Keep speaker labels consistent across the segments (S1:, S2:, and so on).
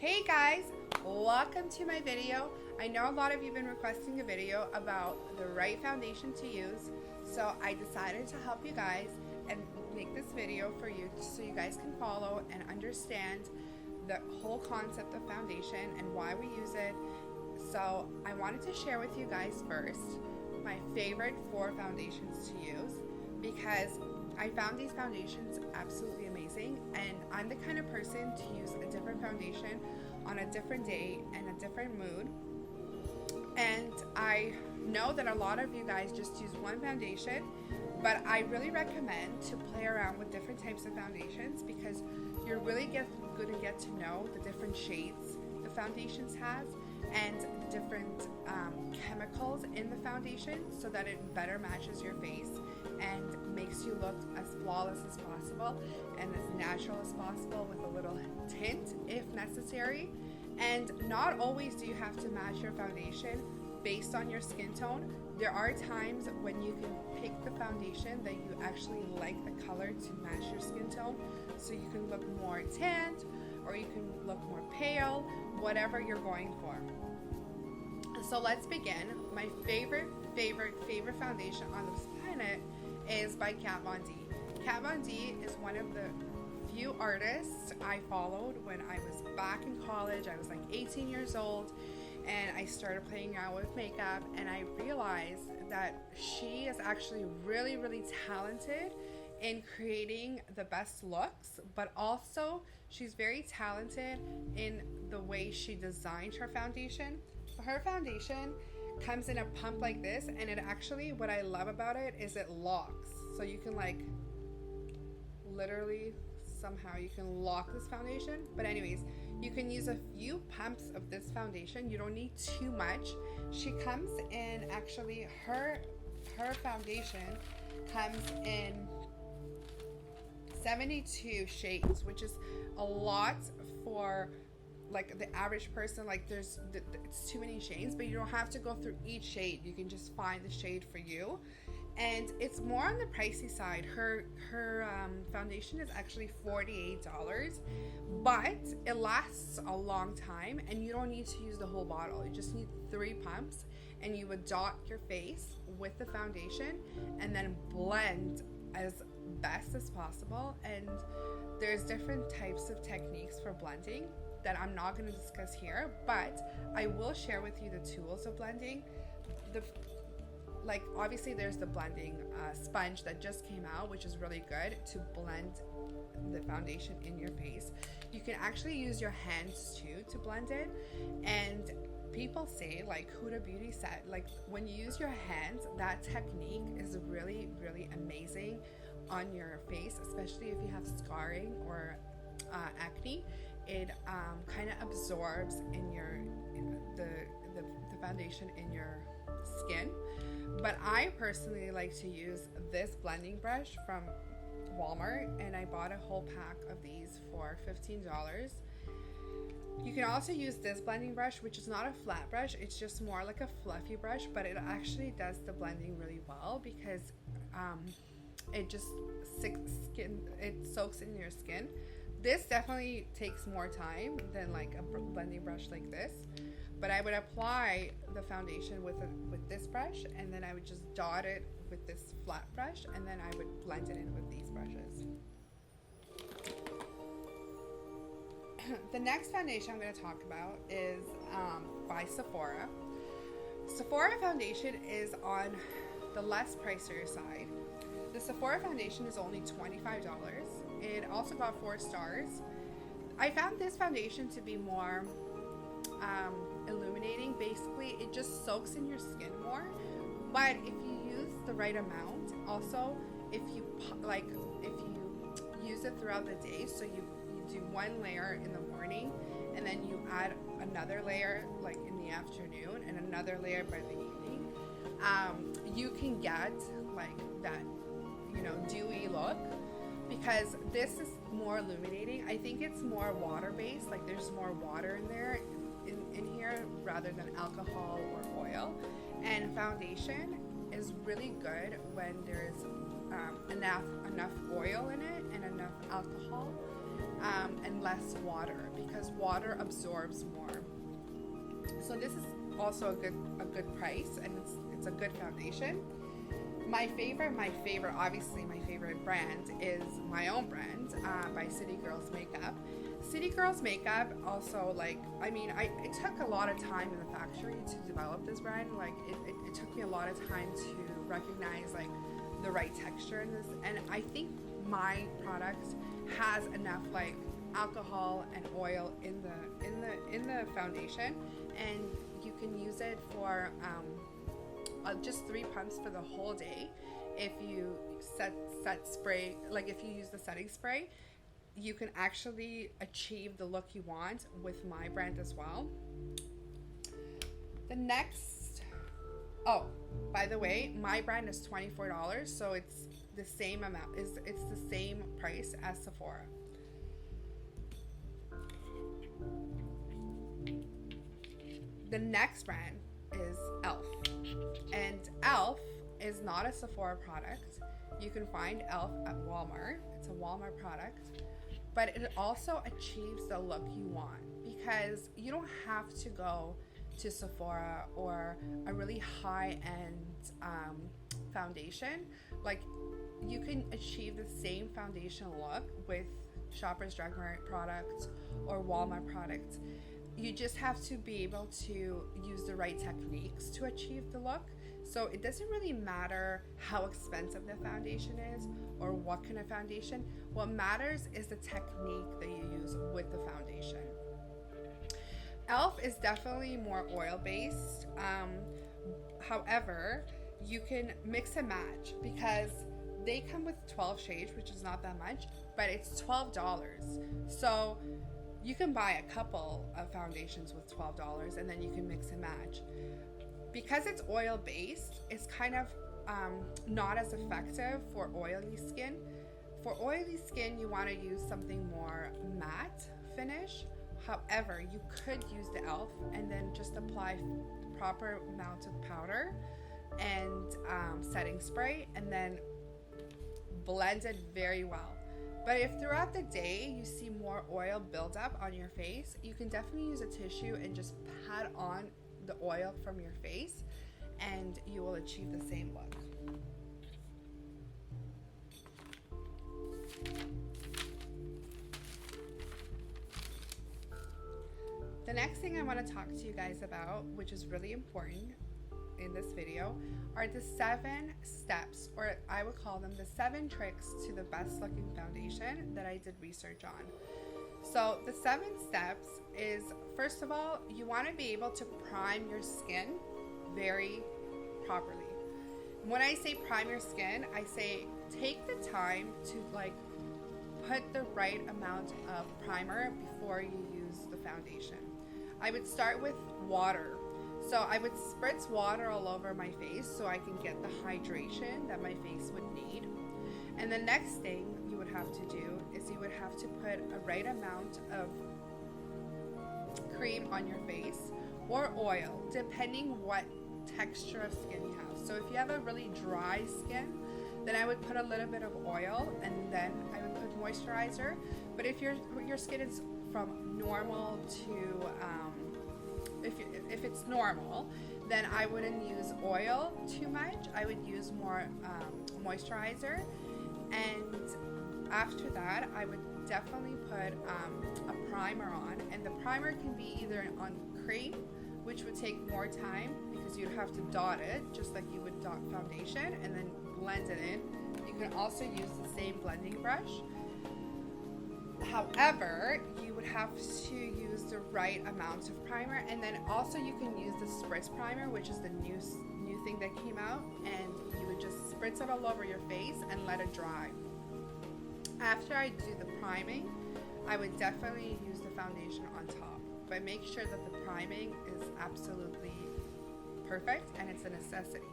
S1: Hey guys, welcome to my video. I know a lot of you have been requesting a video about the right foundation to use, so I decided to help you guys and make this video for you so you guys can follow and understand the whole concept of foundation and why we use it. So I wanted to share with you guys first my favorite 4 foundations to use, because I found these foundations absolutely amazing, and I'm the kind of person to use a different foundation on a different day and a different mood. And I know that a lot of you guys just use one foundation, but I really recommend to play around with different types of foundations, because you're really going to get to know the different shades the foundations has and the different chemicals in the foundation, so that it better matches your face and makes you look as flawless as possible and as natural as possible, with a little tint if necessary. And not always do you have to match your foundation based on your skin tone. There are times when you can pick the foundation that you actually like the color to match your skin tone, so you can look more tanned or you can look more pale, whatever you're going for. So let's begin. My favorite foundation on this planet is by Kat Von D. Kat Von D is one of the few artists I followed when I was back in college. I was like 18 years old and I started playing around with makeup, and I realized that she is actually really talented in creating the best looks, but also she's very talented in the way she designed her foundation. Her foundation comes in a pump like this, and it actually, what I love about it is it locks. So you can like literally somehow you can lock this foundation. But anyways, you can use a few pumps of this foundation. You don't need too much. She comes in, actually her foundation comes in 72 shades, which is a lot for like the average person. Like it's too many shades, but you don't have to go through each shade. You can just find the shade for you, and it's more on the pricey side. Her foundation is actually $48, but it lasts a long time, and you don't need to use the whole bottle. You just need 3 pumps, and you would dot your face with the foundation and then blend as best as possible. And there's different types of techniques for blending that I'm not going to discuss here, but I will share with you the tools of blending. Like obviously there's the blending sponge that just came out, which is really good to blend the foundation in your face. You can actually use your hands too to blend it, and people say, like Huda Beauty said, like when you use your hands, that technique is really amazing on your face, especially if you have scarring or acne. It kind of absorbs in the foundation in your skin. But I personally like to use this blending brush from Walmart, and I bought a whole pack of these for $15. You can also use this blending brush, which is not a flat brush, it's just more like a fluffy brush, but it actually does the blending really well, because it just soaks in your skin. This definitely takes more time than like a blending brush like this, but I would apply the foundation with this brush, and then I would just dot it with this flat brush, and then I would blend it in with these brushes. The next foundation I'm going to talk about is by Sephora. Sephora foundation is on the less pricier side. The Sephora foundation is only $25. It also got 4 stars. I found this foundation to be more illuminating. Basically, it just soaks in your skin more. But if you use the right amount, also if you use it throughout the day, so you do 1 layer in the morning, and then you add another layer like in the afternoon, and another layer by the evening, you can get like that, dewy look, because this is more illuminating. I think it's more water based, like there's more water in there in here rather than alcohol or oil. And foundation is really good when there's enough oil in it and enough alcohol. and less water, because water absorbs more. So this is also a good price, and it's a good foundation. My favorite, obviously my favorite brand is my own brand by City Girls Makeup. City Girls Makeup also, like, I mean, it took a lot of time in the factory to develop this brand. Like, it took me a lot of time to recognize, like, the right texture in this. And I think my product has enough, like, alcohol and oil in the foundation, and you can use it for just 3 pumps for the whole day. If you set spray, like if you use the setting spray, you can actually achieve the look you want with my brand as well. The next, oh, by the way, my brand is $24, so it's the same amount, it's the same price as Sephora. The next brand is e.l.f. And e.l.f. is not a Sephora product. You can find e.l.f. at Walmart. It's a Walmart product. But it also achieves the look you want, because you don't have to go to Sephora or a really high-end foundation. Like, you can achieve the same foundation look with Shoppers Drug Mart products or Walmart products. You just have to be able to use the right techniques to achieve the look. So it doesn't really matter how expensive the foundation is or what kind of foundation. What matters is the technique that you use with the foundation. e.l.f. is definitely more oil-based. However, you can mix and match, because they come with 12 shades, which is not that much, but it's $12. So you can buy a couple of foundations with $12, and then you can mix and match. Because it's oil-based, it's kind of not as effective for oily skin. For oily skin, you want to use something more matte finish. However, you could use the e.l.f. and then just apply the proper amount of powder and setting spray, and then blend it very well. But if throughout the day you see more oil build up on your face, you can definitely use a tissue and just pat on the oil from your face, and you will achieve the same look. The next thing I want to talk to you guys about, which is really important in this video, are the 7 steps, or I would call them the 7 tricks to the best looking foundation that I did research on. So the 7 steps is, first of all, you want to be able to prime your skin very properly. When I say prime your skin, I say take the time to, like, put the right amount of primer before you use the foundation. I would start with water. So I would spritz water all over my face so I can get the hydration that my face would need. And the next thing you would have to do is you would have to put a right amount of cream on your face, or oil, depending what texture of skin you have. So if you have a really dry skin, then I would put a little bit of oil, and then I would put moisturizer. But if your skin is from normal to if it's normal, then I wouldn't use oil too much. I would use more moisturizer, and after that I would definitely put a primer on, and the primer can be either on cream, which would take more time because you'd have to dot it just like you would dot foundation, and then blend it in. You can also use the same blending brush. However, you would have to use the right amount of primer, and then also you can use the spritz primer, which is the new thing that came out, and you would just spritz it all over your face and let it dry. After I do the priming, I would definitely use the foundation on top, but make sure that the priming is absolutely perfect and it's a necessity.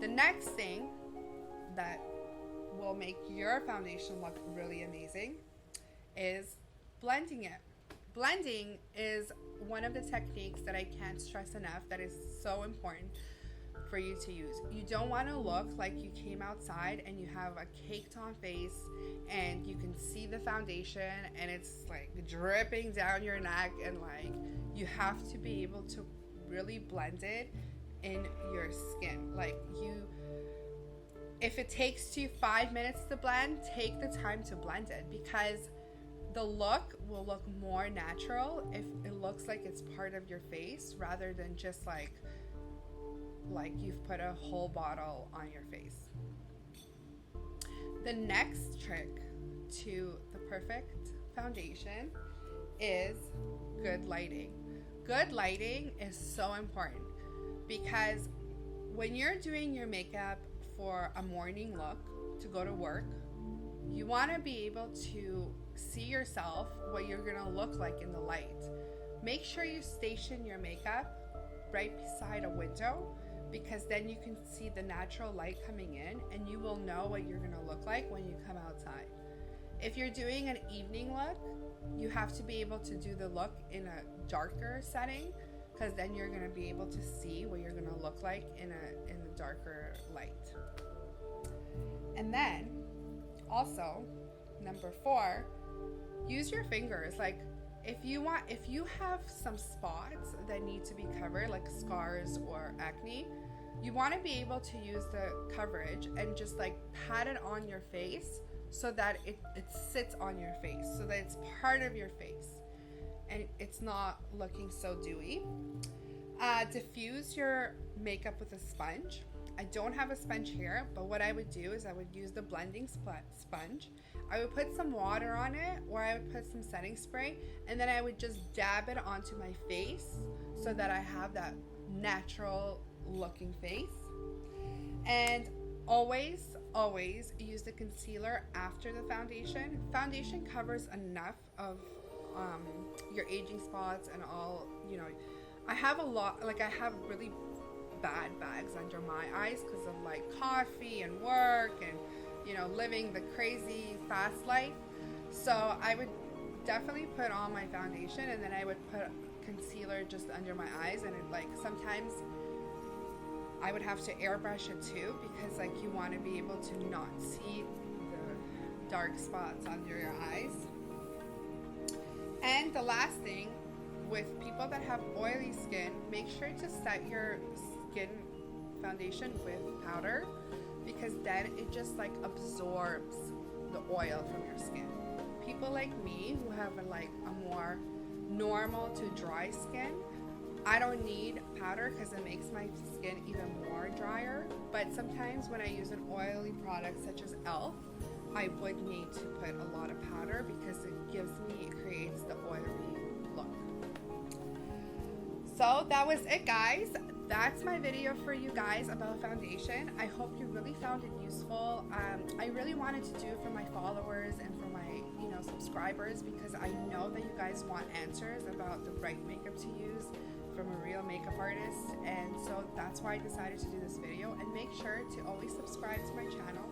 S1: The next thing that will make your foundation look really amazing is blending it. Blending is one of the techniques that I can't stress enough that is so important for you to use. You don't want to look like you came outside and you have a caked on face and you can see the foundation and it's like dripping down your neck, and like you have to be able to really blend it in your skin. Like if it takes you 5 minutes to blend, take the time to blend it, because the look will look more natural if it looks like it's part of your face rather than just like you've put a whole bottle on your face. The next trick to the perfect foundation is good lighting. Good lighting is so important, because when you're doing your makeup for a morning look to go to work, you want to be able to see yourself, what you're going to look like in the light. Make sure you station your makeup right beside a window, because then you can see the natural light coming in and you will know what you're going to look like when you come outside. If you're doing an evening look, you have to be able to do the look in a darker setting, because then you're going to be able to see what you're going to look like in the darker light. And then also, number 4, use your fingers. Like if you have some spots that need to be covered, like scars or acne, you want to be able to use the coverage and just like pat it on your face so that it sits on your face, so that it's part of your face and it's not looking so dewy. Diffuse your makeup with a sponge. I don't have a sponge here, but what I would do is I would use the blending sponge. I would put some water on it, or I would put some setting spray, and then I would just dab it onto my face so that I have that natural looking face. And always use the concealer after the foundation. Foundation covers enough of your aging spots and all, you know. I have really bad bags under my eyes because of like coffee and work and, you know, living the crazy fast life. So I would definitely put on my foundation and then I would put concealer just under my eyes, and it, like sometimes I would have to airbrush it too, because like you want to be able to not see the dark spots under your eyes. And the last thing, with people that have oily skin, make sure to set your skin foundation with powder, because then it just like absorbs the oil from your skin. People like me who have like a more normal to dry skin, I don't need powder because it makes my skin even more drier. But sometimes when I use an oily product such as e.l.f., I would need to put a lot of powder because it creates the oily look. So that was it, guys. That's my video for you guys about foundation. I hope you really found it useful. I really wanted to do it for my followers and for my subscribers, because I know that you guys want answers about the right makeup to use from a real makeup artist, and so that's why I decided to do this video. And make sure to always subscribe to my channel,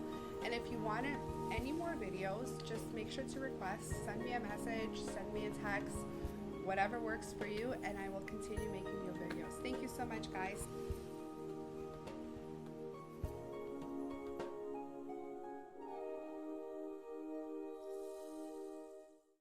S1: and if you want any more videos, just make sure to request, send me a message, send me a text, whatever works for you, and I will continue making your videos. Thank you so much, guys.